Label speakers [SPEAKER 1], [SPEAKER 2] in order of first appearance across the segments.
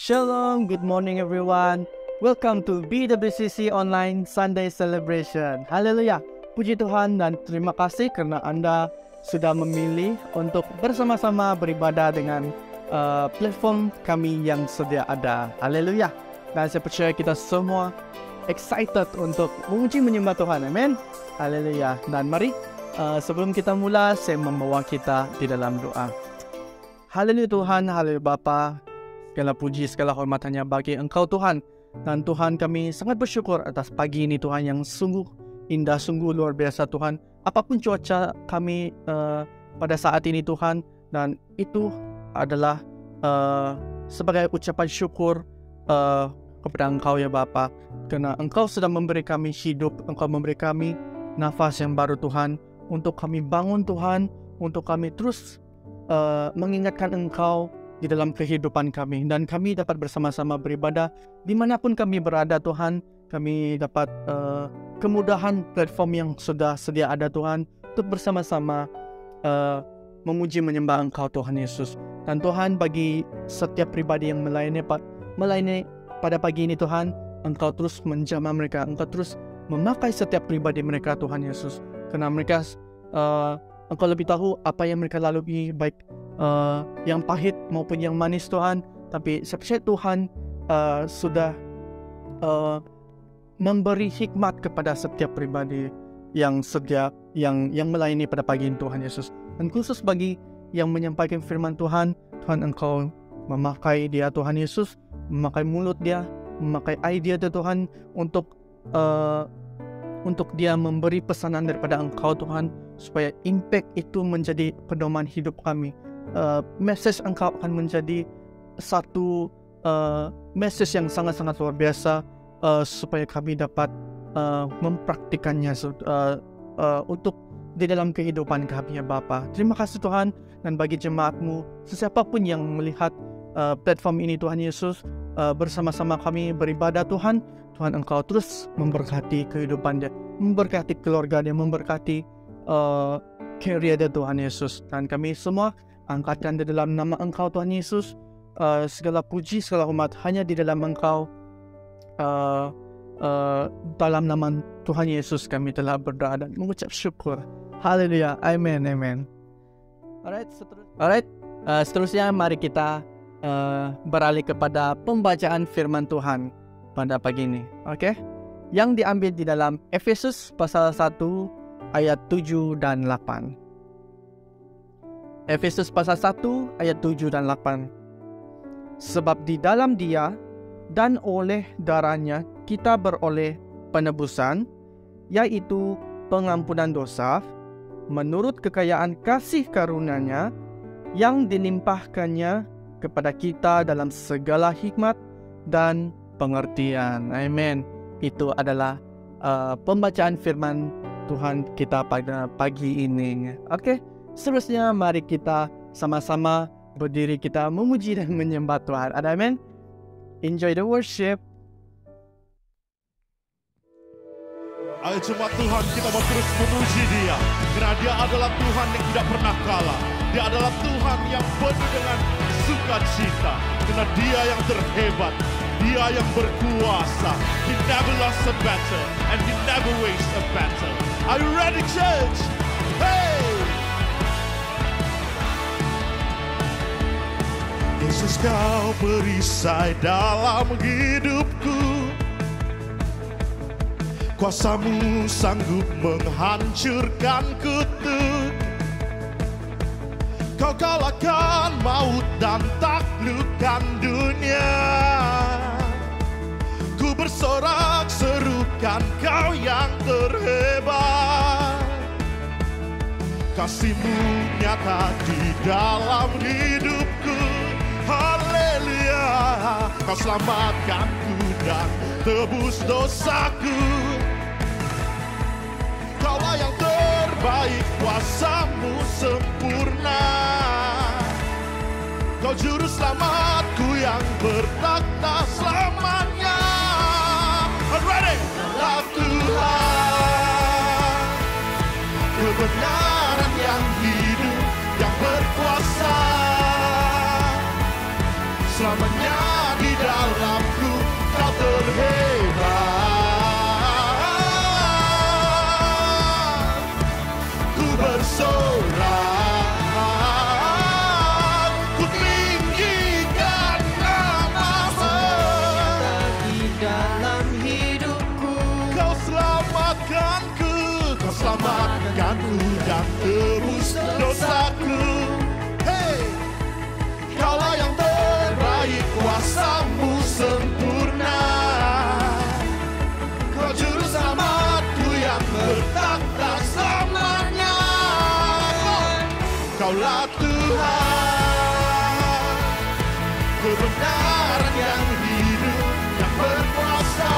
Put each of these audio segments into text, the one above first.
[SPEAKER 1] Shalom, good morning everyone. Welcome to BWCC Online Sunday Celebration. Haleluya. Puji Tuhan dan terima kasih karena Anda sudah memilih untuk bersama-sama beribadah dengan platform kami yang sedia ada. Haleluya. Dan saya percaya kita semua excited untuk memuji menyembah Tuhan. Amin. Haleluya. Dan mari sebelum kita mula, saya membawa kita di dalam doa. Haleluya Tuhan, haleluya Bapa. Segala puji, segala hormat hanya bagi Engkau Tuhan. Dan Tuhan, kami sangat bersyukur atas pagi ini Tuhan yang sungguh indah, sungguh luar biasa Tuhan. Apapun cuaca kami pada saat ini Tuhan, dan itu adalah sebagai ucapan syukur kepada Engkau ya Bapa. Karena Engkau sudah memberi kami hidup, Engkau memberi kami nafas yang baru Tuhan. Untuk kami bangun Tuhan, untuk kami terus mengingatkan Engkau di dalam kehidupan kami, dan kami dapat bersama-sama beribadah dimanapun kami berada Tuhan. Kami dapat kemudahan platform yang sudah sedia ada Tuhan untuk bersama-sama memuji menyembah Engkau Tuhan Yesus. Dan Tuhan, bagi setiap pribadi yang melayani pada pagi ini Tuhan, Engkau terus menjamah mereka, Engkau terus memakai setiap pribadi mereka Tuhan Yesus. Karena mereka Engkau lebih tahu apa yang mereka lalui, baik yang pahit maupun yang manis Tuhan. Tapi saya percaya Tuhan sudah memberi hikmat kepada setiap pribadi yang sedia, yang melayani pada pagi ini Tuhan Yesus. Dan khusus bagi yang menyampaikan firman Tuhan, Tuhan Engkau memakai dia Tuhan Yesus, memakai mulut dia, memakai idea dia Tuhan untuk dia memberi pesanan daripada Engkau Tuhan, supaya impact itu menjadi pedoman hidup kami. Message Engkau akan menjadi satu message yang sangat-sangat luar biasa, supaya kami dapat mempraktikannya untuk di dalam kehidupan kami ya Bapa. Terima kasih Tuhan. Dan bagi jemaat-Mu, sesiapapun yang melihat platform ini Tuhan Yesus, bersama-sama kami beribadah Tuhan, Tuhan Engkau terus memberkati kehidupan dia, memberkati keluarga dia, memberkati career dia Tuhan Yesus. Dan kami semua angkatkan di dalam nama Engkau Tuhan Yesus. Segala puji, segala hormat hanya di dalam Engkau. Dalam nama Tuhan Yesus kami telah berdoa dan mengucap syukur. Haleluya. Amen. Amen. Alright. Seterusnya mari kita beralih kepada pembacaan firman Tuhan pada pagi ini. Oke. Yang diambil di dalam Efesus pasal 1 ayat 7 dan 8. Efesus pasal 1 ayat 7 dan 8. Sebab di dalam Dia dan oleh darahnya kita beroleh penebusan, yaitu pengampunan dosa, menurut kekayaan kasih karunia-Nya yang dilimpahkannya kepada kita dalam segala hikmat dan pengertian. Amin. Itu adalah pembacaan firman Tuhan kita pada pagi ini. Oke. Seterusnya mari kita sama-sama berdiri, kita memuji dan menyembah Tuhan. Amin. Enjoy the worship.
[SPEAKER 2] Ayo jemaat Tuhan, kita mau terus memuji Dia, karena Dia adalah Tuhan yang tidak pernah kalah. Dia adalah Tuhan yang penuh dengan sukacita, karena Dia yang terhebat, Dia yang berkuasa. He never lost a battle and He never wastes a battle. Are you ready, church? Hey! Yesus, Kau perisai dalam hidupku. Kuasa-Mu sanggup menghancurkan kutuk. Kau kalahkan maut dan taklukkan dunia. Ku bersorak serukan Kau yang terhebat. Kasih-Mu nyata di dalam hidupku. Haleluya. Kau selamatkanku dan tebus dosaku. Kaulah yang terbaik, kuasa-Mu sempurna. Kau juru selamatku yang bertakhta selamanya. Ready? Love Tuhan, kebenaran yang hidup, yang berkuasa selamanya di dalam dalamku, kau terhebat. Ku bersorak, ku tinggikan nama-Mu.
[SPEAKER 1] Di dalam hidupku,
[SPEAKER 2] Kau selamatkanku, Kau selamatkanku dan tebus dosaku. Hey, Kaulah yang terbaik, kuasa-Mu sempurna. Kau juru selamatku yang bertakhta selamanya. Kaulah Tuhan, kebenaran yang hidup, yang berkuasa.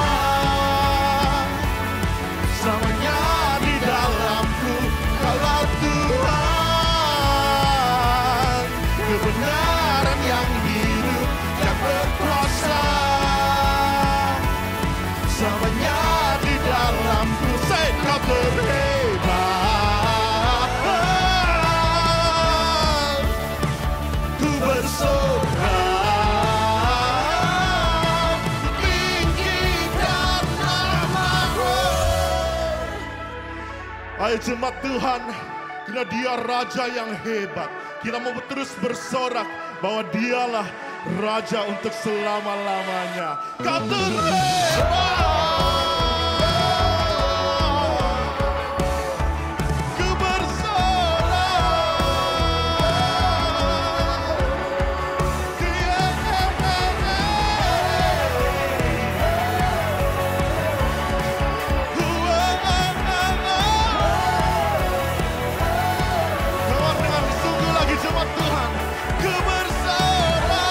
[SPEAKER 2] Selamanya di dalamku, Kaulah Tuhan, kebenaran yang hidup, yang berkuasa. Selamanya di dalamku, say, Kau terhebat. Ku bersorak, tinggikan nama-Mu. Hai jemaat Tuhan, karena Dia Raja yang hebat, kita mau terus bersorak bahwa Dialah Raja untuk selama-lamanya. Kau terhebat. Ku bersorak. Dengan sungguh lagi jemaat Tuhan, ku bersorak.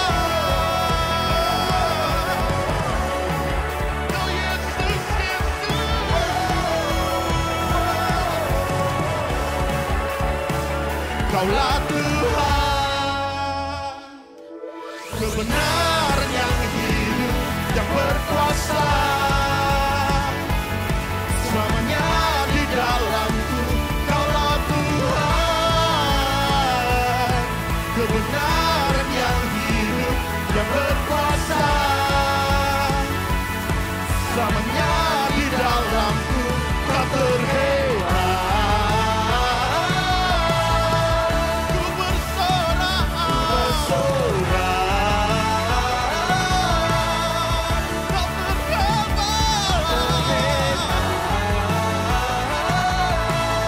[SPEAKER 2] Oh Yesus, Kaulah Tuhan, kebenaran yang hidup, yang berkuasa. Selamanya di dalamku, Kaulah Tuhan, kebenaran yang hidup, yang berkuasa. Selamanya di dalamku, Kau terhebat. Ku bersorak, Kau terhebat.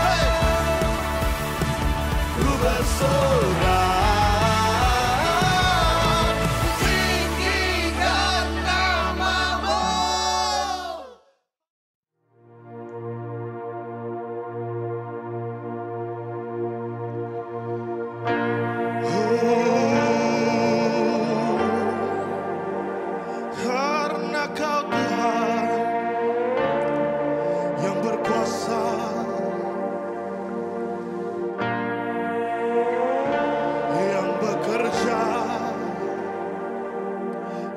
[SPEAKER 2] Hey. Ku bersorak, tinggikan nama-Mu. Karena Kau Tuhan yang berkuasa, yang bekerja,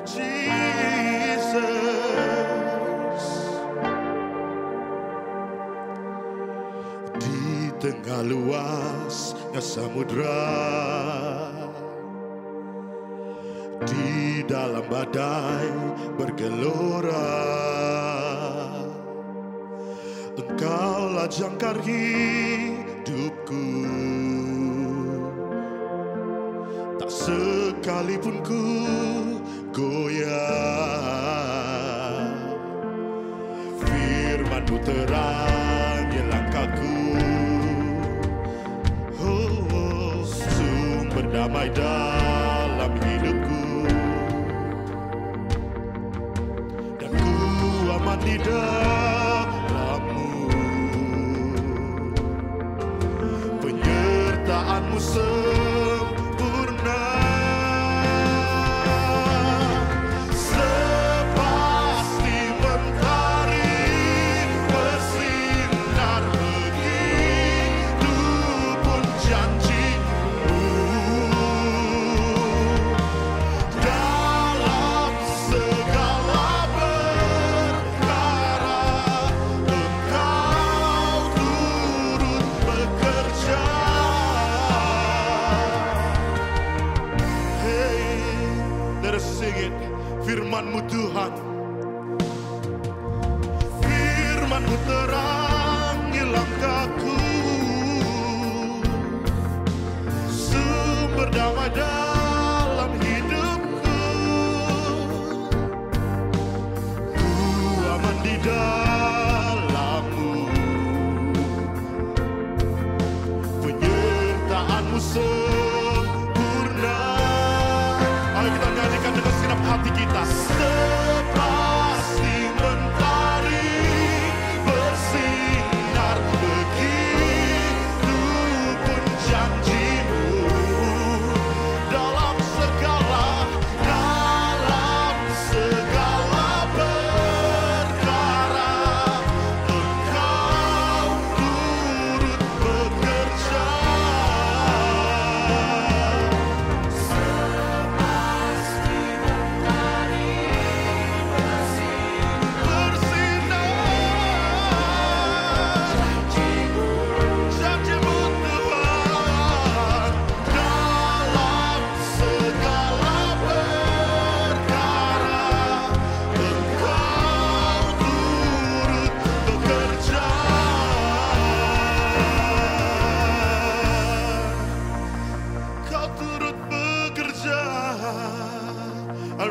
[SPEAKER 2] Jesus. Di tengah luasnya samudra, di dalam badai bergelora, Engkaulah jangkar hidupku. Tak sekalipun ku goyah, firman-Mu terangi langkahku. Oh, sumber damai dalam hidupku, dan ku aman di dalam-Mu. Penyertaan-Mu sempurna, sepasti mentari bersinar begitu pun janji-Mu. Dalam segala perkara Engkau turut bekerja. damai dalam hidupku. Ku aman di dalam-Mu, penyertaan-Mu sempurna. Ayo kita nyanyikan dengan segenap hati kita. Sepasti mentari bersinar, begitu pun janji-Mu dalam segala perkara. Engkau turut bekerja.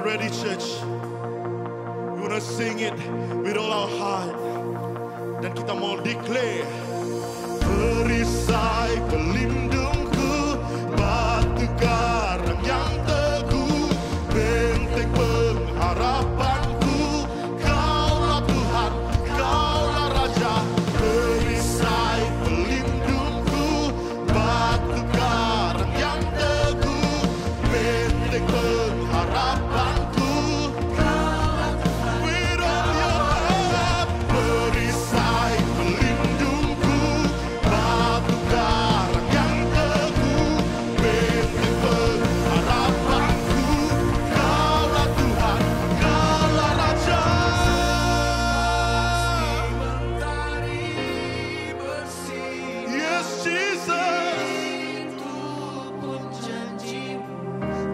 [SPEAKER 2] Ready, church? We wanna sing it with all our heart. Dan kita mau declare, perisai pelindungku, batu karang yang teguh, benteng pengharapanku. Kaulah Tuhan, Kaulah Raja, perisai pelindungku, batu karang yang teguh, benteng pengharapanku.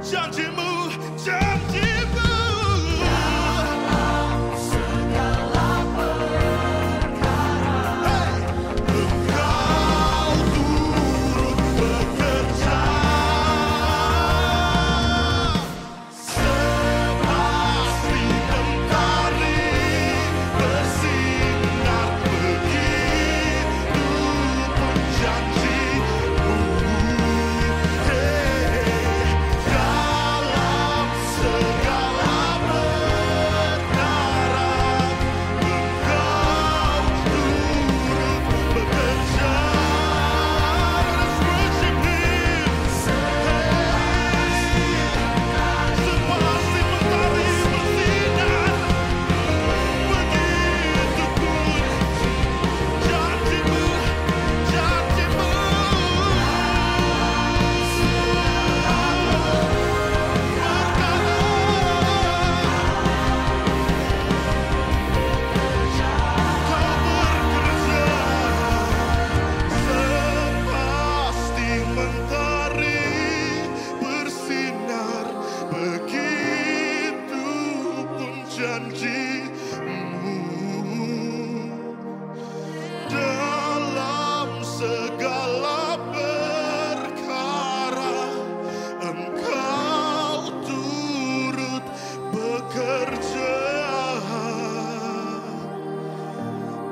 [SPEAKER 2] Janji-Mu, janji-Mu. Segala perkara. Engkau turut bekerja. Sepasti mentari bersinar, begitu pun janji-Mu. Dalam segala perkara, Engkau turut bekerja.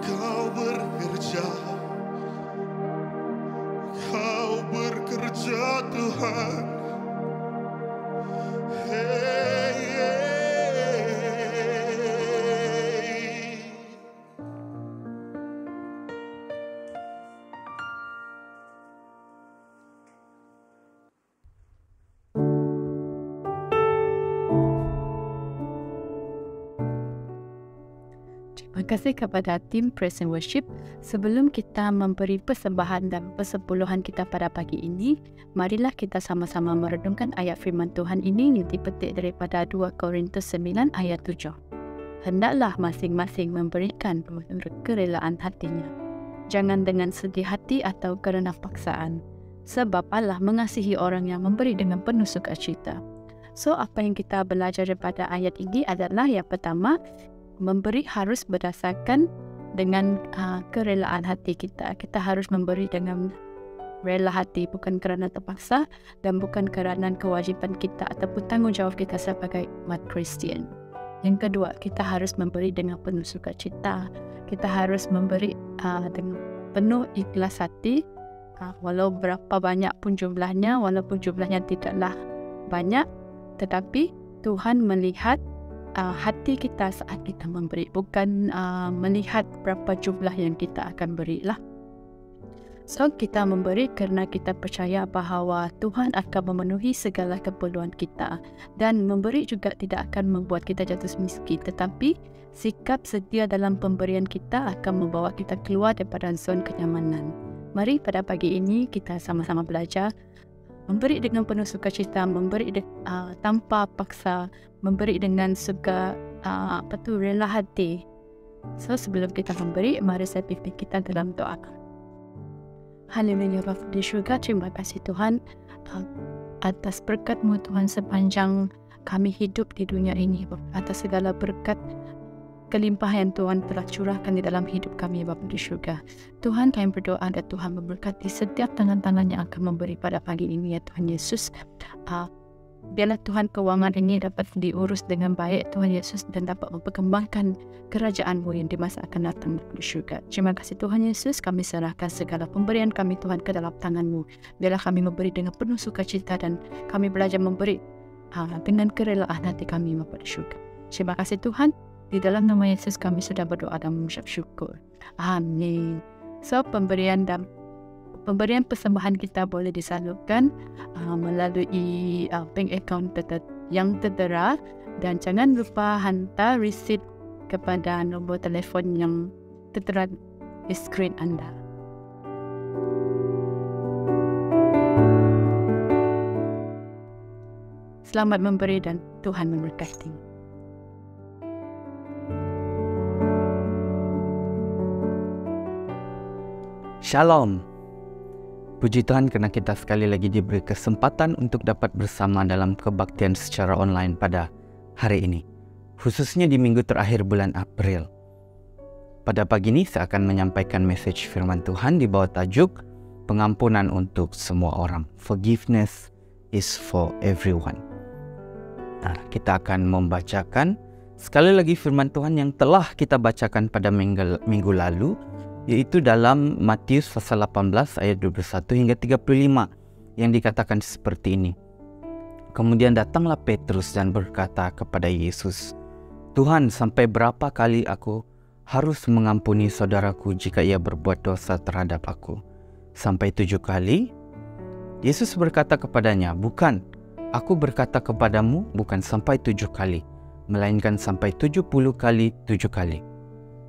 [SPEAKER 2] Kau bekerja, Kau bekerja Tuhan.
[SPEAKER 3] Terima kasih kepada tim Praise and Worship. Sebelum kita memberi persembahan dan persepuluhan kita pada pagi ini, marilah kita sama-sama merenungkan ayat firman Tuhan ini yang dipetik daripada 2 Korintus 9 ayat 7. Hendaklah masing-masing memberikan menurut kerelaan hatinya. Jangan dengan sedih hati atau kerana paksaan. Sebab Allah mengasihi orang yang memberi dengan penuh sukacita. So, apa yang kita belajar daripada ayat ini adalah yang pertama, memberi harus berdasarkan dengan kerelaan hati kita. Kita harus memberi dengan rela hati, bukan kerana terpaksa dan bukan kerana kewajipan kita ataupun tanggungjawab kita sebagai umat Kristian. Yang kedua, kita harus memberi dengan penuh sukacita. Kita harus memberi dengan penuh ikhlas hati, walau berapa banyak pun jumlahnya, walaupun jumlahnya tidaklah banyak, tetapi Tuhan melihat hati kita saat kita memberi, bukan melihat berapa jumlah yang kita akan berilah. So, kita memberi kerana kita percaya bahawa Tuhan akan memenuhi segala keperluan kita, dan memberi juga tidak akan membuat kita jatuh miskin, tetapi sikap setia dalam pemberian kita akan membawa kita keluar daripada zon kenyamanan. Mari pada pagi ini kita sama-sama belajar memberi dengan penuh sukacita, memberi tanpa paksa, memberi dengan suka rela hati. So, sebelum kita memberi, mari saya pimpin kita dalam doa. Haleluya Bapa di syurga, terima kasih Tuhan atas berkat-Mu Tuhan sepanjang kami hidup di dunia ini, atas segala berkat kelimpahan Tuhan telah curahkan di dalam hidup kami Bapa di syurga. Tuhan, kami berdoa dan Tuhan memberkati setiap tangan-tangan yang akan memberi pada pagi ini ya Tuhan Yesus. Biarlah Tuhan keuangan ini dapat diurus dengan baik Tuhan Yesus, dan dapat memperkembangkan kerajaan-Mu yang di masa akan datang di syurga. Terima kasih Tuhan Yesus, kami serahkan segala pemberian kami Tuhan ke dalam tangan-Mu. Biarlah kami memberi dengan penuh sukacita, dan kami belajar memberi dengan kerelaan hati kami Bapa di syurga. Terima kasih Tuhan, di dalam nama Yesus kami sudah berdoa dan mengucap syukur. Amin. So, pemberian persembahan kita boleh disalurkan melalui bank account yang tertera, dan jangan lupa hantar resit kepada nombor telefon yang tertera di skrin anda. Selamat memberi dan Tuhan memberkati.
[SPEAKER 4] Shalom. Puji Tuhan kerana kita sekali lagi diberi kesempatan untuk dapat bersama dalam kebaktian secara online pada hari ini, khususnya di minggu terakhir bulan April. Pada pagi ini saya akan menyampaikan message firman Tuhan di bawah tajuk pengampunan untuk semua orang. Forgiveness is for everyone. Nah, kita akan membacakan sekali lagi firman Tuhan yang telah kita bacakan pada minggu lalu, yaitu dalam Matius pasal 18 ayat 21 hingga 35, yang dikatakan seperti ini. Kemudian datanglah Petrus dan berkata kepada Yesus, "Tuhan, sampai berapa kali aku harus mengampuni saudaraku jika ia berbuat dosa terhadap aku? Sampai 7 kali?" Yesus berkata kepadanya, "Bukan, aku berkata kepadamu, bukan sampai 7 kali, melainkan sampai 70 kali 7 kali.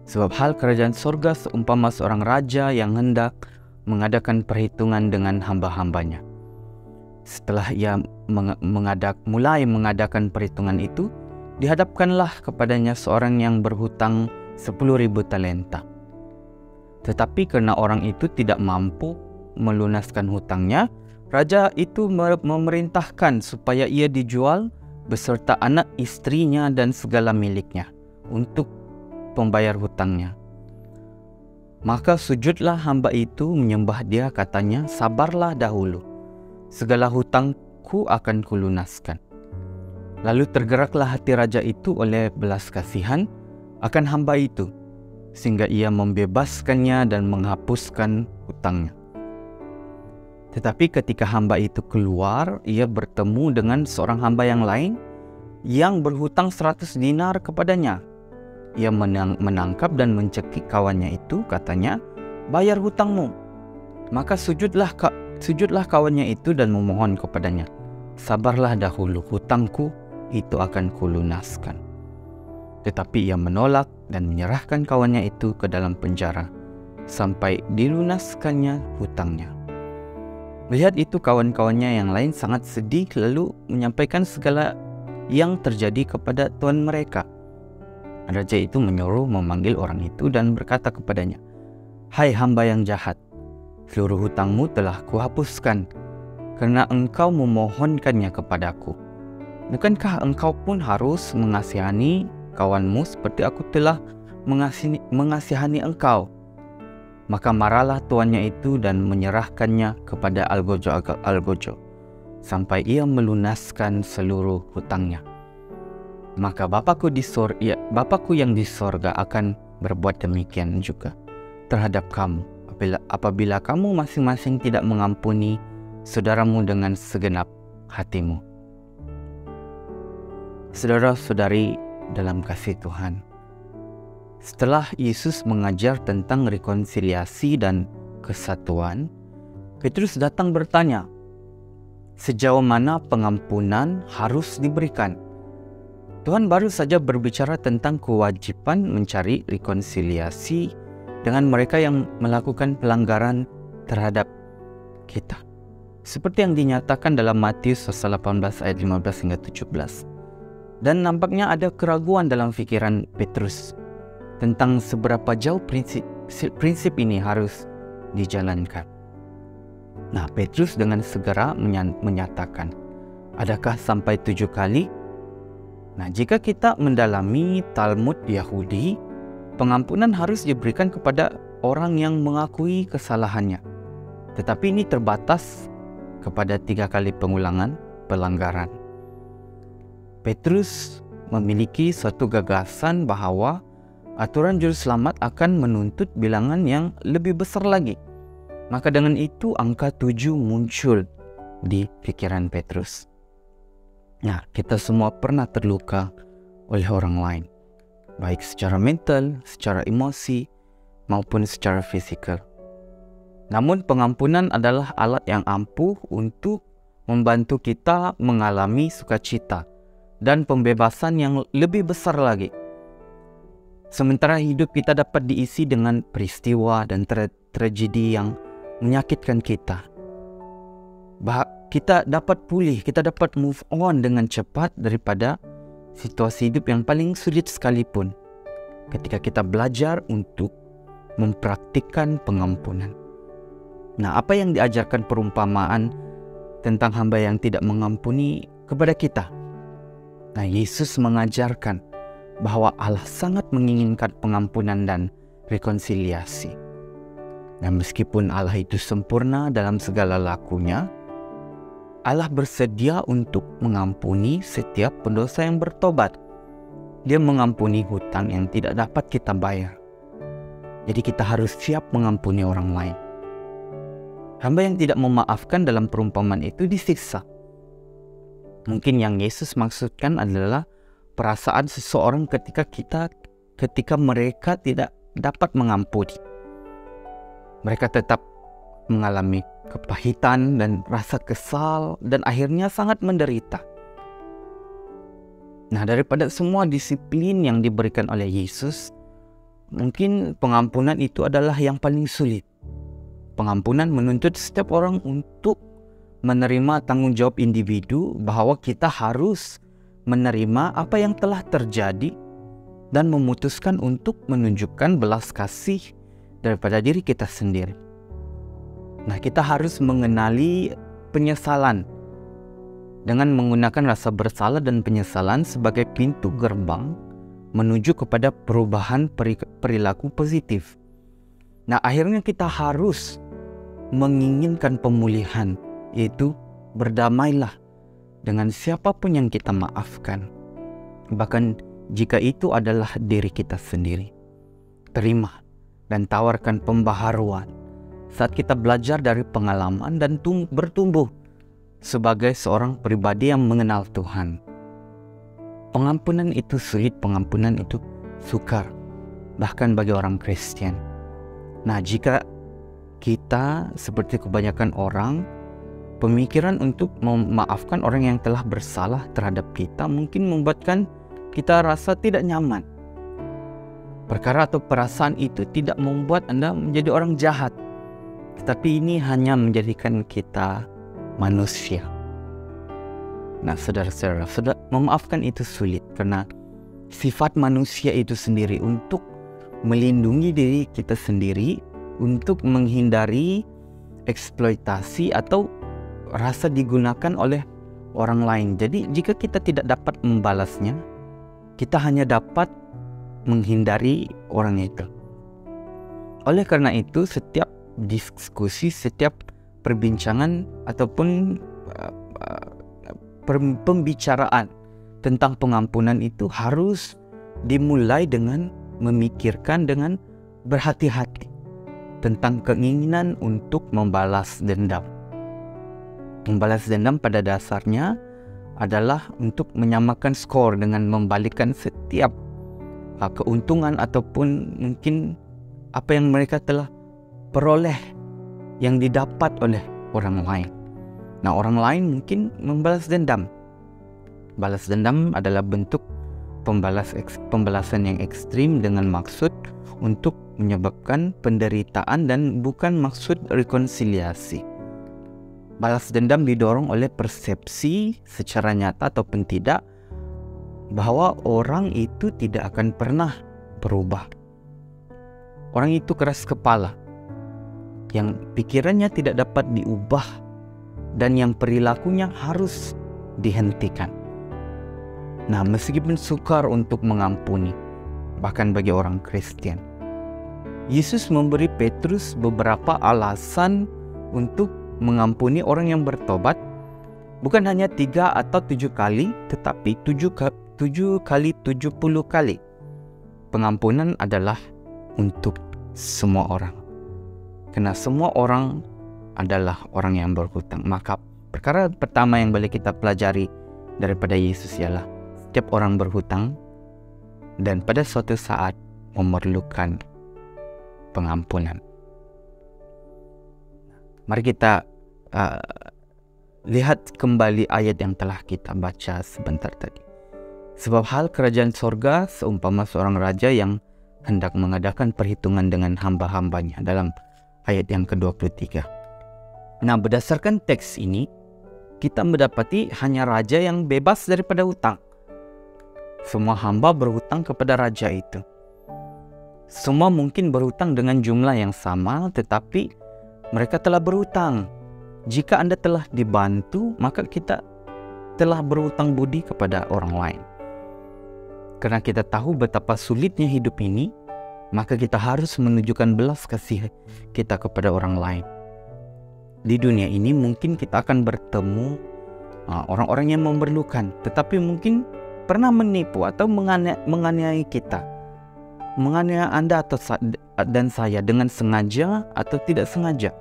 [SPEAKER 4] Sebab hal kerajaan sorga seumpama seorang raja yang hendak mengadakan perhitungan dengan hamba-hambanya. Setelah ia mulai mengadakan perhitungan itu, dihadapkanlah kepadanya seorang yang berhutang 10.000 talenta. Tetapi kerana orang itu tidak mampu melunaskan hutangnya, raja itu memerintahkan supaya ia dijual beserta anak istrinya dan segala miliknya untuk pembayar hutangnya. Maka sujudlah hamba itu menyembah dia, katanya, 'Sabarlah dahulu, segala hutangku akan kulunaskan.' Lalu tergeraklah hati raja itu oleh belas kasihan akan hamba itu, sehingga ia membebaskannya dan menghapuskan hutangnya. Tetapi ketika hamba itu keluar, ia bertemu dengan seorang hamba yang lain yang berhutang 100 dinar kepadanya. Ia menangkap dan mencekik kawannya itu, katanya, 'Bayar hutangmu.' Maka sujudlah kawannya itu dan memohon kepadanya, 'Sabarlah dahulu, hutangku itu akan kulunaskan.' Tetapi ia menolak dan menyerahkan kawannya itu ke dalam penjara sampai dilunaskannya hutangnya. Melihat itu, kawan-kawannya yang lain sangat sedih, lalu menyampaikan segala yang terjadi kepada tuan mereka. Raja itu menyuruh memanggil orang itu dan berkata kepadanya, 'Hai hamba yang jahat, seluruh hutangmu telah kuhapuskan kerana engkau memohonkannya kepadaku. Bukankah engkau pun harus mengasihani kawanmu seperti aku telah mengasihani engkau?' Maka marahlah tuannya itu dan menyerahkannya kepada algojo sampai ia melunaskan seluruh hutangnya. Maka Bapakku yang di sorga akan berbuat demikian juga terhadap kamu apabila kamu masing-masing tidak mengampuni saudaramu dengan segenap hatimu. Saudara-saudari dalam kasih Tuhan, setelah Yesus mengajar tentang rekonsiliasi dan kesatuan, Petrus datang bertanya, sejauh mana pengampunan harus diberikan? Tuhan baru saja berbicara tentang kewajiban mencari rekonsiliasi dengan mereka yang melakukan pelanggaran terhadap kita. Seperti yang dinyatakan dalam Matius 18 ayat 15 hingga 17. Dan nampaknya ada keraguan dalam pikiran Petrus tentang seberapa jauh prinsip ini harus dijalankan. Nah, Petrus dengan segera menyatakan, adakah sampai 7 kali? Nah, jika kita mendalami Talmud Yahudi, pengampunan harus diberikan kepada orang yang mengakui kesalahannya. Tetapi ini terbatas kepada 3 kali pengulangan pelanggaran. Petrus memiliki suatu gagasan bahwa aturan juru selamat akan menuntut bilangan yang lebih besar lagi. Maka dengan itu angka 7 muncul di pikiran Petrus. Nah, kita semua pernah terluka oleh orang lain, baik secara mental, secara emosi, maupun secara fisikal. Namun pengampunan adalah alat yang ampuh untuk membantu kita mengalami sukacita dan pembebasan yang lebih besar lagi. Sementara hidup kita dapat diisi dengan peristiwa dan tragedi yang menyakitkan kita. Kita dapat pulih, kita dapat move on dengan cepat daripada situasi hidup yang paling sulit sekalipun ketika kita belajar untuk mempraktikkan pengampunan. Nah, apa yang diajarkan perumpamaan tentang hamba yang tidak mengampuni kepada kita? Nah, Yesus mengajarkan bahwa Allah sangat menginginkan pengampunan dan rekonsiliasi. Dan meskipun Allah itu sempurna dalam segala lakunya, Allah bersedia untuk mengampuni setiap pendosa yang bertobat. Dia mengampuni hutang yang tidak dapat kita bayar. Jadi kita harus siap mengampuni orang lain. Hamba yang tidak memaafkan dalam perumpamaan itu disiksa. Mungkin yang Yesus maksudkan adalah perasaan seseorang ketika mereka tidak dapat mengampuni. Mereka tetap mengalami kepahitan dan rasa kesal dan akhirnya sangat menderita. Nah, daripada semua disiplin yang diberikan oleh Yesus, mungkin pengampunan itu adalah yang paling sulit. Pengampunan menuntut setiap orang untuk menerima tanggung jawab individu bahwa kita harus menerima apa yang telah terjadi dan memutuskan untuk menunjukkan belas kasih daripada diri kita sendiri. Nah, kita harus mengenali penyesalan dengan menggunakan rasa bersalah dan penyesalan sebagai pintu gerbang menuju kepada perubahan perilaku positif. Nah, akhirnya kita harus menginginkan pemulihan, yaitu berdamailah dengan siapapun yang kita maafkan. Bahkan jika itu adalah diri kita sendiri. Terima dan tawarkan pembaharuan saat kita belajar dari pengalaman dan bertumbuh sebagai seorang pribadi yang mengenal Tuhan. Pengampunan itu sulit, pengampunan itu sukar, bahkan bagi orang Kristen. Nah, jika kita seperti kebanyakan orang, pemikiran untuk memaafkan orang yang telah bersalah terhadap kita mungkin membuatkan kita rasa tidak nyaman. Perkara atau perasaan itu tidak membuat Anda menjadi orang jahat, tetapi ini hanya menjadikan kita manusia. Nah, saudara-saudara, memaafkan itu sulit karena sifat manusia itu sendiri untuk melindungi diri kita sendiri, untuk menghindari eksploitasi atau rasa digunakan oleh orang lain. Jadi jika kita tidak dapat membalasnya, kita hanya dapat menghindari orang itu. Oleh karena itu, setiap diskusi, setiap perbincangan ataupun pembicaraan tentang pengampunan itu harus dimulai dengan memikirkan dengan berhati-hati tentang keinginan untuk membalas dendam. Membalas dendam pada dasarnya adalah untuk menyamakan skor dengan membalikkan setiap keuntungan ataupun mungkin apa yang mereka telah peroleh yang didapat oleh orang lain. Nah, orang lain mungkin membalas dendam. Balas dendam adalah bentuk pembalasan yang ekstrim dengan maksud untuk menyebabkan penderitaan dan bukan maksud rekonsiliasi. Balas dendam didorong oleh persepsi secara nyata ataupun tidak bahwa orang itu tidak akan pernah berubah. Orang itu keras kepala, yang pikirannya tidak dapat diubah dan yang perilakunya harus dihentikan. Nah, meskipun sukar untuk mengampuni, bahkan bagi orang Kristen, Yesus memberi Petrus beberapa alasan untuk mengampuni orang yang bertobat, bukan hanya 3 atau 7 kali, tetapi 7 kali 70 kali. Pengampunan adalah untuk semua orang, karena semua orang adalah orang yang berhutang. Maka perkara pertama yang boleh kita pelajari daripada Yesus ialah setiap orang berhutang dan pada suatu saat memerlukan pengampunan. Mari kita lihat kembali ayat yang telah kita baca sebentar tadi. Sebab hal kerajaan sorga seumpama seorang raja yang hendak mengadakan perhitungan dengan hamba-hambanya, dalam ayat yang ke-23. Nah, berdasarkan teks ini, kita mendapati hanya raja yang bebas daripada hutang. Semua hamba berhutang kepada raja itu. Semua mungkin berhutang dengan jumlah yang sama, tetapi mereka telah berhutang. Jika Anda telah dibantu, maka kita telah berhutang budi kepada orang lain. Karena kita tahu betapa sulitnya hidup ini, maka kita harus menunjukkan belas kasih kita kepada orang lain. Di dunia ini mungkin kita akan bertemu orang-orang yang memerlukan, tetapi mungkin pernah menipu atau menganiaya kita, menganiaya Anda dan saya dengan sengaja atau tidak sengaja.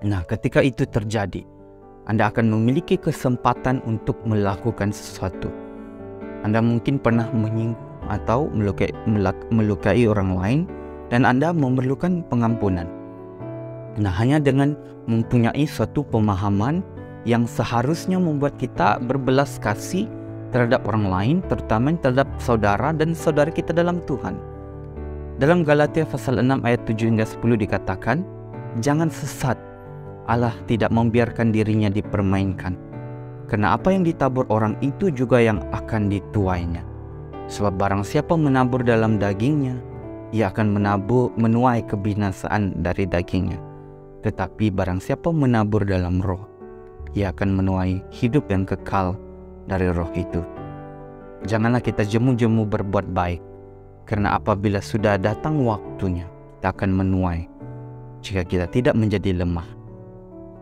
[SPEAKER 4] Nah, ketika itu terjadi, Anda akan memiliki kesempatan untuk melakukan sesuatu. Anda mungkin pernah menyinggung atau melukai orang lain dan Anda memerlukan pengampunan. Nah, hanya dengan mempunyai suatu pemahaman yang seharusnya membuat kita berbelas kasih terhadap orang lain, terutama terhadap saudara dan saudara kita dalam Tuhan. Dalam Galatia pasal 6 ayat 7 hingga 10 dikatakan, jangan sesat, Allah tidak membiarkan dirinya dipermainkan. Karena apa yang ditabur orang itu juga yang akan dituainya. Sebab barang siapa menabur dalam dagingnya, ia akan menuai kebinasaan dari dagingnya. Tetapi barang siapa menabur dalam roh, ia akan menuai hidup yang kekal dari roh itu. Janganlah kita jemu-jemu berbuat baik, karena apabila sudah datang waktunya, kita akan menuai jika kita tidak menjadi lemah.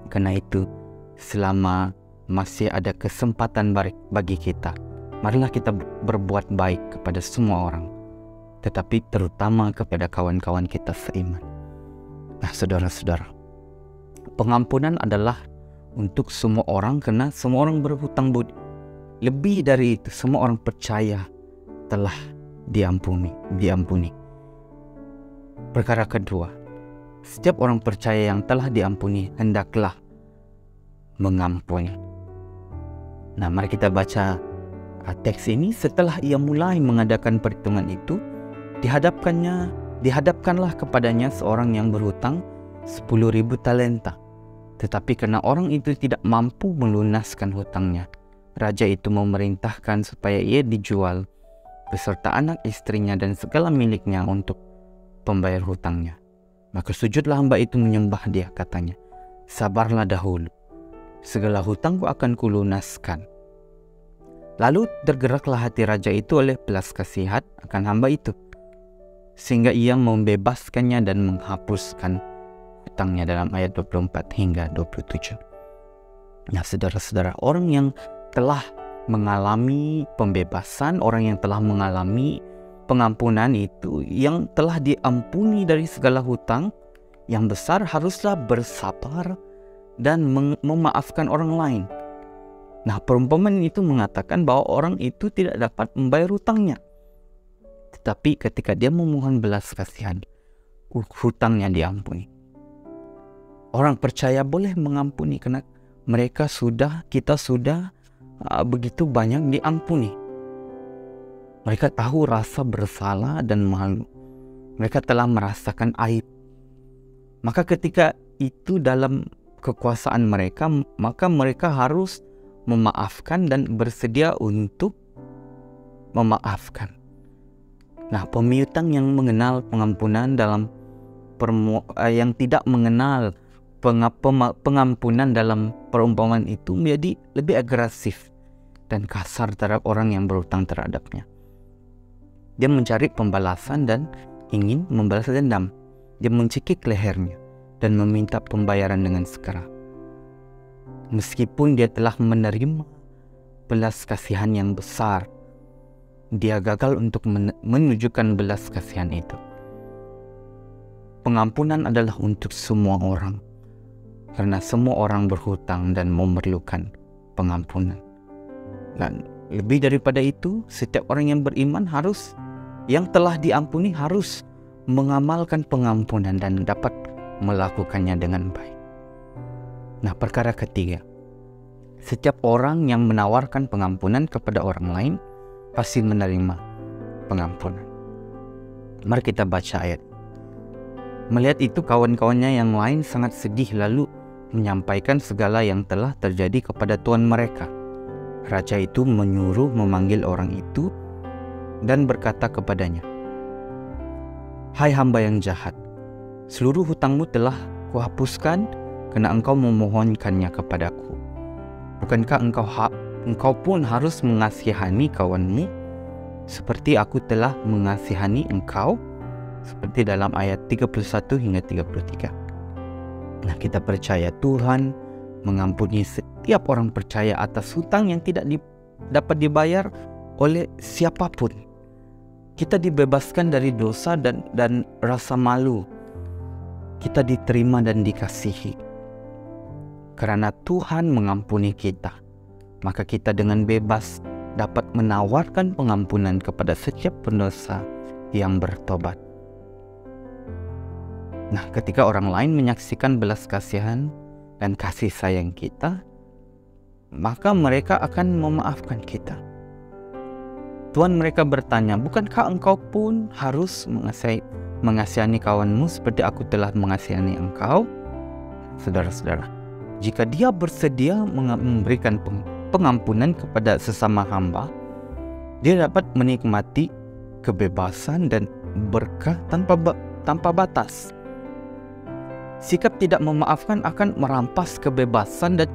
[SPEAKER 4] Karena itu, selama masih ada kesempatan bagi kita, marilah kita berbuat baik kepada semua orang, tetapi terutama kepada kawan-kawan kita seiman. Nah, saudara-saudara, pengampunan adalah untuk semua orang karena semua orang berhutang budi. Lebih dari itu, semua orang percaya telah diampuni. Perkara kedua, setiap orang percaya yang telah diampuni hendaklah mengampuni. Nah, mari kita baca teks ini. Setelah ia mulai mengadakan perhitungan itu, dihadapkanlah kepadanya seorang yang berhutang 10.000 talenta. Tetapi karena orang itu tidak mampu melunaskan hutangnya, raja itu memerintahkan supaya ia dijual beserta anak istrinya dan segala miliknya untuk pembayar hutangnya. Maka sujudlah hamba itu menyembah dia, katanya, sabarlah dahulu, segala hutangku akan kulunaskan. Lalu tergeraklah hati raja itu oleh belas kasihan akan hamba itu, sehingga ia membebaskannya dan menghapuskan hutangnya dalam ayat 24 hingga 27. Nah, saudara-saudara, orang yang telah mengalami pembebasan, orang yang telah mengalami pengampunan itu, yang telah diampuni dari segala hutang yang besar, haruslah bersabar dan memaafkan orang lain. Nah, perumpamaan itu mengatakan bahwa orang itu tidak dapat membayar hutangnya. Tetapi ketika dia memohon belas kasihan, hutangnya diampuni. Orang percaya boleh mengampuni karena kita sudah begitu banyak diampuni. Mereka tahu rasa bersalah dan malu. Mereka telah merasakan aib. Maka ketika itu dalam kekuasaan mereka, maka mereka harus memaafkan dan bersedia untuk memaafkan. Nah, pemiutang yang mengenal pengampunan yang tidak mengenal pengampunan dalam perumpamaan itu menjadi lebih agresif dan kasar terhadap orang yang berhutang terhadapnya. Dia mencari pembalasan dan ingin membalas dendam. Dia mencekik lehernya dan meminta pembayaran dengan segera. Meskipun dia telah menerima belas kasihan yang besar, dia gagal untuk menunjukkan belas kasihan itu. Pengampunan adalah untuk semua orang, karena semua orang berhutang dan memerlukan pengampunan. Dan lebih daripada itu, setiap orang yang beriman yang telah diampuni harus mengamalkan pengampunan dan dapat melakukannya dengan baik. Nah, perkara ketiga, setiap orang yang menawarkan pengampunan kepada orang lain pasti menerima pengampunan. Mari kita baca ayat. Melihat itu, kawan-kawannya yang lain sangat sedih lalu menyampaikan segala yang telah terjadi kepada tuan mereka. Raja itu menyuruh memanggil orang itu dan berkata kepadanya, "Hai hamba yang jahat, seluruh hutangmu telah kuhapuskan karena engkau memohonkannya kepadaku. Bukankah engkau pun harus mengasihani kawanmu seperti aku telah mengasihani engkau?" Seperti dalam ayat 31 hingga 33. Nah, kita percaya Tuhan mengampuni setiap orang percaya atas hutang yang tidak dapat dibayar oleh siapapun. Kita dibebaskan dari dosa dan rasa malu. Kita diterima dan dikasihi. Karena Tuhan mengampuni kita, maka kita dengan bebas dapat menawarkan pengampunan kepada setiap pendosa yang bertobat. Nah, ketika orang lain menyaksikan belas kasihan dan kasih sayang kita, maka mereka akan memaafkan kita. Tuhan mereka bertanya, "Bukankah engkau pun harus mengasihani kawanmu seperti aku telah mengasihani engkau?" Saudara-saudara, jika dia bersedia memberikan pengampunan kepada sesama hamba, dia dapat menikmati kebebasan dan berkah tanpa batas. Sikap tidak memaafkan akan merampas kebebasan dan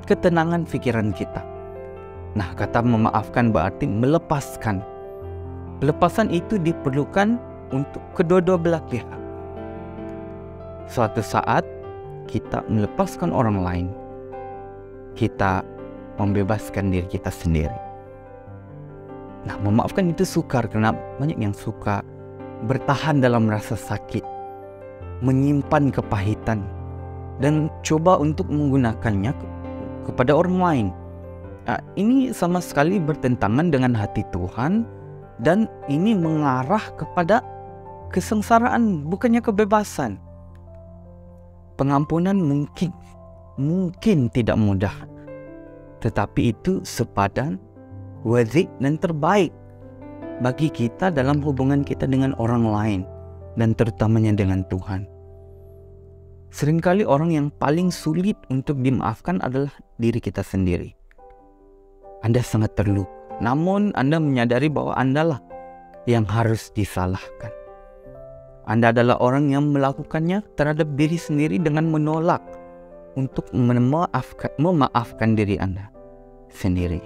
[SPEAKER 4] ketenangan pikiran kita. Nah, kata memaafkan berarti melepaskan. Pelepasan itu diperlukan untuk kedua-dua belah pihak. Suatu saat kita melepaskan orang lain, kita membebaskan diri kita sendiri. Nah, memaafkan itu sukar karena banyak yang suka bertahan dalam rasa sakit, menyimpan kepahitan, dan coba untuk menggunakannya kepada orang lain. Nah, ini sama sekali bertentangan dengan hati Tuhan, dan ini mengarah kepada kesengsaraan, bukannya kebebasan. Pengampunan mungkin tidak mudah, tetapi itu sepadan, worth it, dan terbaik bagi kita dalam hubungan kita dengan orang lain, dan terutamanya dengan Tuhan. Seringkali orang yang paling sulit untuk dimaafkan adalah diri kita sendiri. Anda sangat terluka, namun Anda menyadari bahwa Andalah yang harus disalahkan. Anda adalah orang yang melakukannya terhadap diri sendiri dengan menolak untuk memaafkan diri Anda sendiri.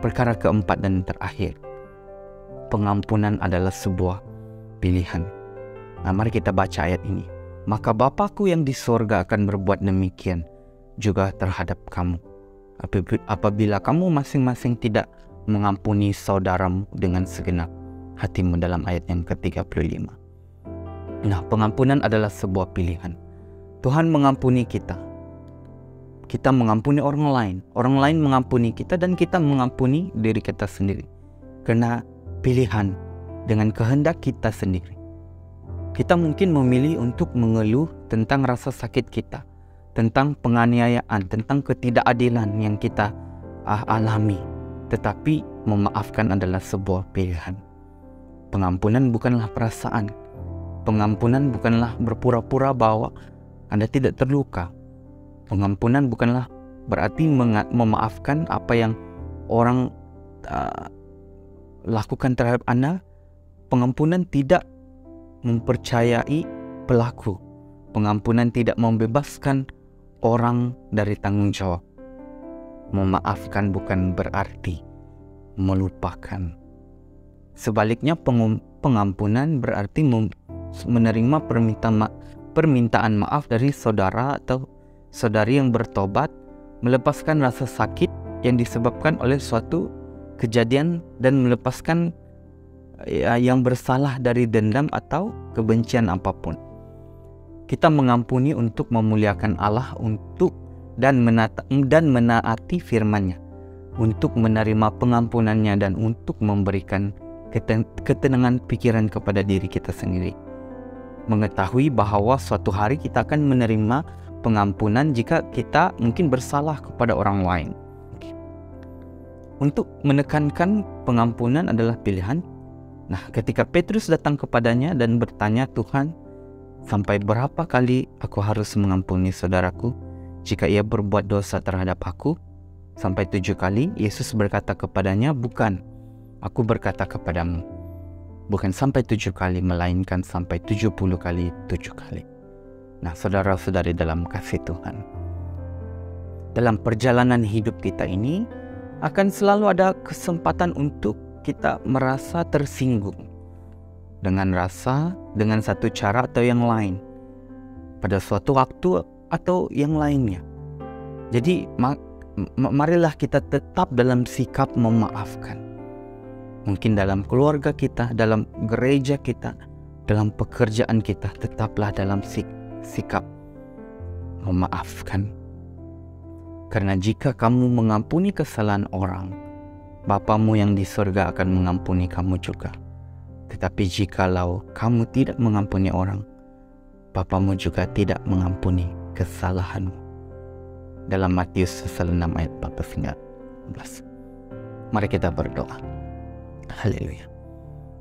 [SPEAKER 4] Perkara keempat dan terakhir, pengampunan adalah sebuah pilihan. Nah, mari kita baca ayat ini. Maka Bapa-Ku yang di sorga akan berbuat demikian juga terhadap kamu, apabila kamu masing-masing tidak mengampuni saudaramu dengan segenap hatimu, dalam ayat yang ke-35. Nah, pengampunan adalah sebuah pilihan. Tuhan mengampuni kita. Kita mengampuni orang lain mengampuni kita, dan kita mengampuni diri kita sendiri. Karena pilihan dengan kehendak kita sendiri. Kita mungkin memilih untuk mengeluh tentang rasa sakit kita, tentang penganiayaan, tentang ketidakadilan yang kita alami. Tetapi memaafkan adalah sebuah pilihan. Pengampunan bukanlah perasaan. Pengampunan bukanlah berpura-pura bahwa Anda tidak terluka. Pengampunan bukanlah berarti memaafkan apa yang orang lakukan terhadap Anda. Pengampunan tidak mempercayai pelaku. Pengampunan tidak membebaskan orang dari tanggung jawab. Memaafkan bukan berarti melupakan. Sebaliknya, pengampunan berarti menerima permintaan maaf dari saudara atau saudari yang bertobat, melepaskan rasa sakit yang disebabkan oleh suatu kejadian, dan melepaskan yang bersalah dari dendam atau kebencian apapun. Kita mengampuni untuk memuliakan Allah, dan menaati firman-Nya, untuk menerima pengampunannya, dan untuk memberikan ketenangan pikiran kepada diri kita sendiri. Mengetahui bahwa suatu hari kita akan menerima pengampunan jika kita mungkin bersalah kepada orang lain. Untuk menekankan pengampunan adalah pilihan. Nah, ketika Petrus datang kepadanya dan bertanya, Tuhan, sampai berapa kali aku harus mengampuni saudaraku jika ia berbuat dosa terhadap aku? Sampai 7 kali? Yesus berkata kepadanya, bukan, aku berkata kepadamu, bukan sampai 7 kali, melainkan sampai 70 kali 7 kali. Nah, saudara-saudari dalam kasih Tuhan, dalam perjalanan hidup kita ini akan selalu ada kesempatan untuk kita merasa tersinggung dengan satu cara atau yang lain pada suatu waktu atau yang lainnya. Jadi marilah kita tetap dalam sikap memaafkan. Mungkin dalam keluarga kita, dalam gereja kita, dalam pekerjaan kita, tetaplah dalam sikap memaafkan. Karena jika kamu mengampuni kesalahan orang, Bapamu yang di surga akan mengampuni kamu juga. Tetapi jikalau kamu tidak mengampuni orang, Bapamu juga tidak mengampuni kesalahanmu. Dalam Matius 6 ayat 14. Mari kita berdoa. Haleluya.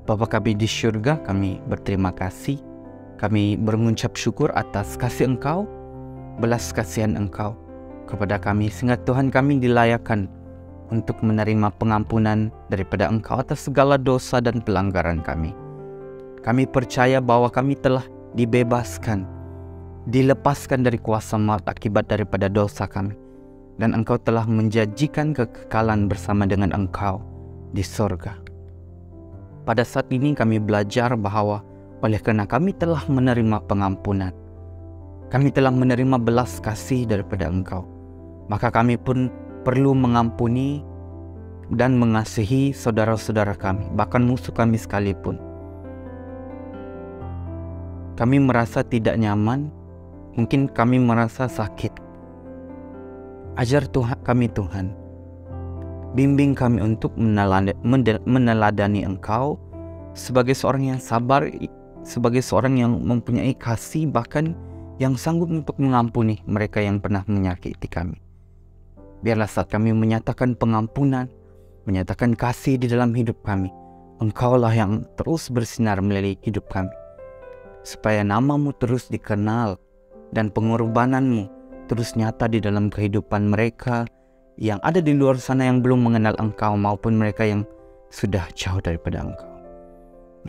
[SPEAKER 4] Bapa kami di surga, kami berterima kasih. Kami mengucap syukur atas kasih Engkau, belas kasihan Engkau kepada kami, sehingga Tuhan kami dilayakkan untuk menerima pengampunan daripada Engkau atas segala dosa dan pelanggaran kami. Kami percaya bahwa kami telah dibebaskan, dilepaskan dari kuasa maut akibat daripada dosa kami, dan Engkau telah menjanjikan kekekalan bersama dengan Engkau di sorga. Pada saat ini kami belajar bahwa oleh karena kami telah menerima pengampunan, kami telah menerima belas kasih daripada Engkau, maka kami pun perlu mengampuni dan mengasihi saudara-saudara kami, bahkan musuh kami sekalipun. Kami merasa tidak nyaman, mungkin kami merasa sakit. Ajar kami Tuhan, bimbing kami untuk meneladani Engkau sebagai seorang yang sabar, sebagai seorang yang mempunyai kasih, bahkan yang sanggup untuk mengampuni mereka yang pernah menyakiti kami. Biarlah saat kami menyatakan pengampunan, menyatakan kasih di dalam hidup kami, Engkaulah yang terus bersinar melalui hidup kami, supaya nama-Mu terus dikenal dan pengorbananmu terus nyata di dalam kehidupan mereka yang ada di luar sana yang belum mengenal Engkau maupun mereka yang sudah jauh daripada Engkau.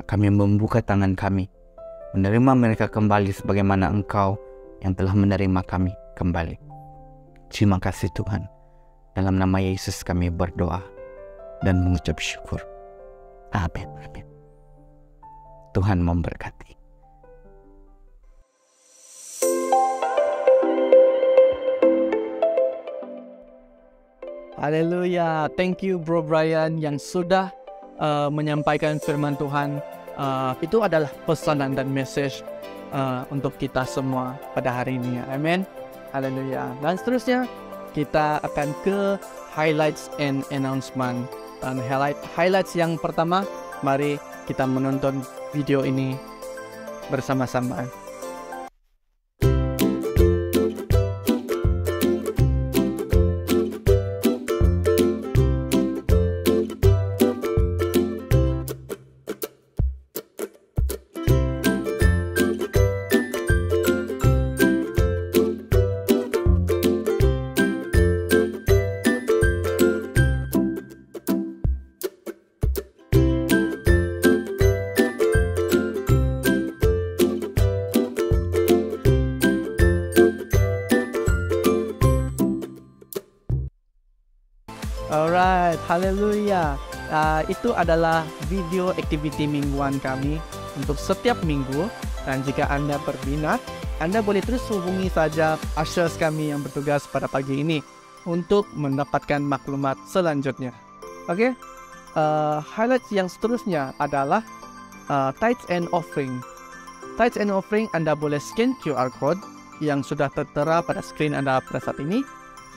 [SPEAKER 4] Kami membuka tangan kami, menerima mereka kembali sebagaimana Engkau yang telah menerima kami kembali. Terima kasih Tuhan. Dalam nama Yesus kami berdoa dan mengucap syukur. Amin. Amin. Tuhan memberkati.
[SPEAKER 1] Haleluya. Thank you Bro Brian yang sudah menyampaikan firman Tuhan. Itu adalah pesanan dan message untuk kita semua pada hari ini. Amin. Haleluya. Dan seterusnya kita akan ke highlights and announcement. Dan highlights yang pertama, mari kita menonton video ini bersama-sama. Alright, haleluya. Itu adalah video activity mingguan kami untuk setiap minggu. Dan jika Anda berminat, Anda boleh terus hubungi saja ushers kami yang bertugas pada pagi ini untuk mendapatkan maklumat selanjutnya. Oke, highlights yang seterusnya adalah tithes and offering. Tithes and offering, Anda boleh scan QR code yang sudah tertera pada screen Anda pada saat ini.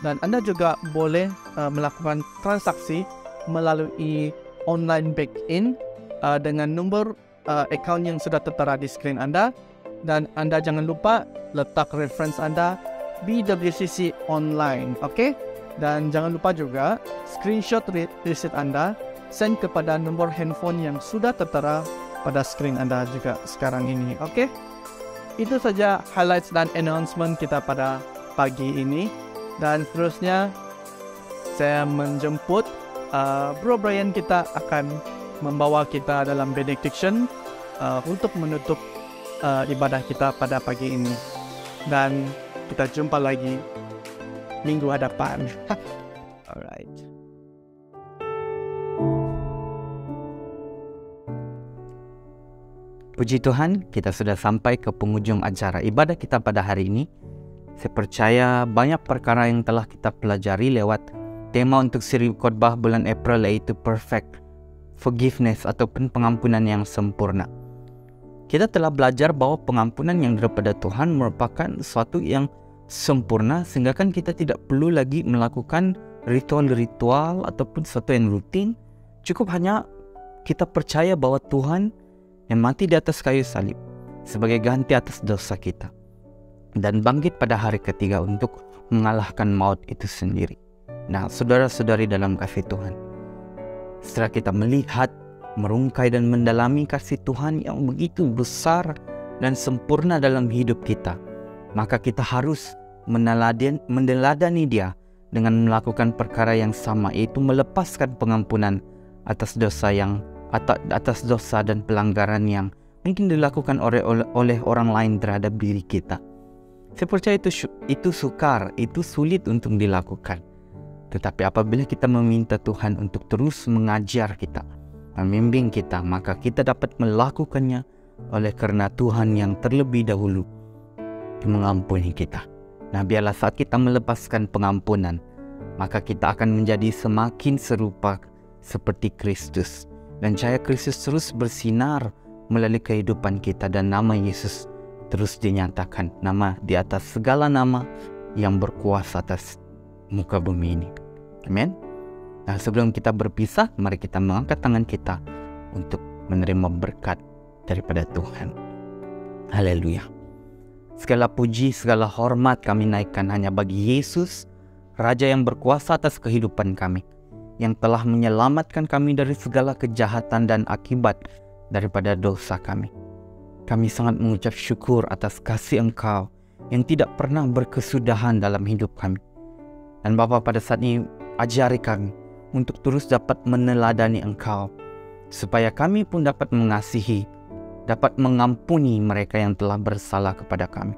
[SPEAKER 1] Dan Anda juga boleh melakukan transaksi melalui online bank-in dengan nombor account yang sudah tertera di screen Anda. Dan Anda jangan lupa letak reference Anda BWCC online, oke? Dan jangan lupa juga screenshot receipt Anda, send kepada nomor handphone yang sudah tertera pada screen Anda juga sekarang ini, oke? Itu saja highlights dan announcement kita pada pagi ini. Dan seterusnya saya menjemput Bro Brian, kita akan membawa kita dalam benediction untuk menutup ibadah kita pada pagi ini. Dan kita jumpa lagi minggu hadapan. Alright.
[SPEAKER 4] Puji Tuhan, kita sudah sampai ke penghujung acara ibadah kita pada hari ini. Saya percaya banyak perkara yang telah kita pelajari lewat tema untuk siri khotbah bulan April, yaitu perfect forgiveness ataupun pengampunan yang sempurna. Kita telah belajar bahwa pengampunan yang daripada Tuhan merupakan sesuatu yang sempurna, sehingga kan kita tidak perlu lagi melakukan ritual-ritual ataupun sesuatu yang rutin. Cukup hanya kita percaya bahwa Tuhan yang mati di atas kayu salib sebagai ganti atas dosa kita, dan bangkit pada hari ketiga untuk mengalahkan maut itu sendiri. Nah, saudara-saudari dalam kasih Tuhan, setelah kita melihat, merungkai dan mendalami kasih Tuhan yang begitu besar dan sempurna dalam hidup kita, maka kita harus meneladani Dia dengan melakukan perkara yang sama, yaitu melepaskan pengampunan atas dosa dan pelanggaran yang mungkin dilakukan oleh orang lain terhadap diri kita. Saya percaya itu sukar, itu sulit untuk dilakukan. Tetapi apabila kita meminta Tuhan untuk terus mengajar kita, membimbing kita, maka kita dapat melakukannya oleh karena Tuhan yang terlebih dahulu mengampuni kita. Nah, biarlah saat kita melepaskan pengampunan, maka kita akan menjadi semakin serupa seperti Kristus. Dan cahaya Kristus terus bersinar melalui kehidupan kita, dan nama Yesus terus dinyatakan, nama di atas segala nama yang berkuasa atas muka bumi ini. Amin. Nah, sebelum kita berpisah, mari kita mengangkat tangan kita untuk menerima berkat daripada Tuhan. Haleluya. Segala puji, segala hormat kami naikkan hanya bagi Yesus, Raja yang berkuasa atas kehidupan kami, yang telah menyelamatkan kami dari segala kejahatan dan akibat daripada dosa kami. Kami sangat mengucap syukur atas kasih Engkau yang tidak pernah berkesudahan dalam hidup kami. Dan Bapa, pada saat ini ajari kami untuk terus dapat meneladani Engkau, supaya kami pun dapat mengasihi, dapat mengampuni mereka yang telah bersalah kepada kami.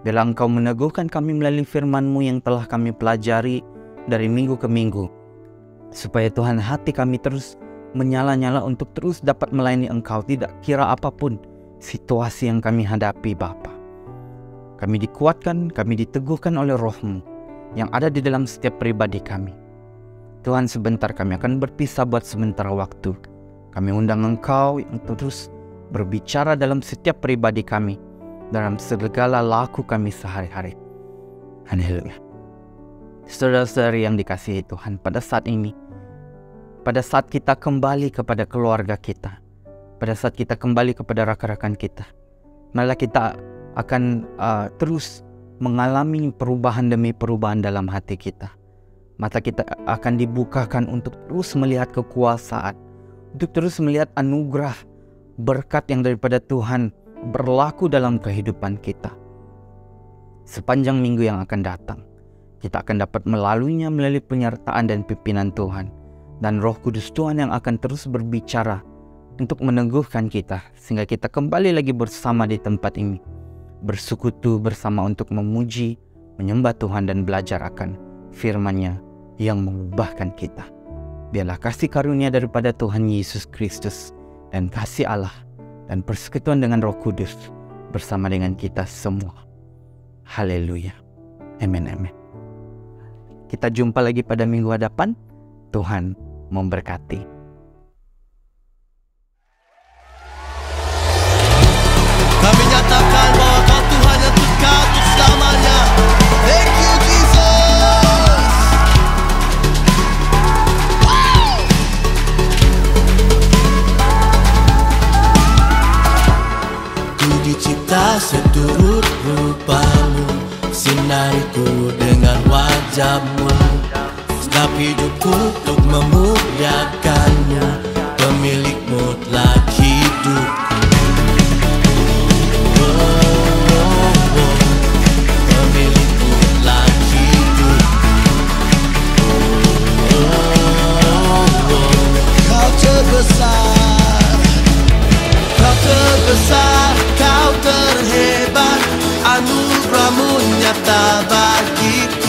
[SPEAKER 4] Bila Engkau meneguhkan kami melalui firman-Mu yang telah kami pelajari dari minggu ke minggu, supaya Tuhan hati kami terus menyala-nyala untuk terus dapat melayani Engkau, tidak kira apapun situasi yang kami hadapi Bapa. Kami dikuatkan, kami diteguhkan oleh Roh-Mu yang ada di dalam setiap pribadi kami. Tuhan, sebentar kami akan berpisah buat sementara waktu. Kami undang Engkau yang terus berbicara dalam setiap pribadi kami, dalam segala laku kami sehari-hari. Haleluya. Saudara-saudari yang dikasihi Tuhan, pada saat ini, pada saat kita kembali kepada keluarga kita, pada saat kita kembali kepada rakan-rakan kita, marilah kita akan terus mengalami perubahan demi perubahan dalam hati kita. Mata kita akan dibukakan untuk terus melihat kekuasaan, untuk terus melihat anugerah berkat yang daripada Tuhan berlaku dalam kehidupan kita. Sepanjang minggu yang akan datang, kita akan dapat melaluinya melalui penyertaan dan pimpinan Tuhan. Dan Roh Kudus Tuhan yang akan terus berbicara untuk meneguhkan kita, sehingga kita kembali lagi bersama di tempat ini, bersekutu bersama untuk memuji, menyembah Tuhan dan belajar akan firman-Nya yang mengubahkan kita. Biarlah kasih karunia daripada Tuhan Yesus Kristus dan kasih Allah dan persekutuan dengan Roh Kudus bersama dengan kita semua. Haleluya. Amin, amin. Kita jumpa lagi pada minggu hadapan. Tuhan memberkati.
[SPEAKER 5] Kami nyatakan bahwa Kau Tuhan yang kekal untuk selamanya. Thank you Jesus. Ku dicipta seturut rupa-Mu, sinariku dengan wajah-Mu. Setiap hidupku untuk memuliakan-Mu, pemilik mutlak hidupku. Pemilik mutlak hidupku. Kau terbesar, Kau terbesar, Kau terhebat, anugerah-Mu nyata bagiku.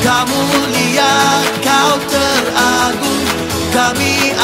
[SPEAKER 5] Kau mulia, Kau teragung, kami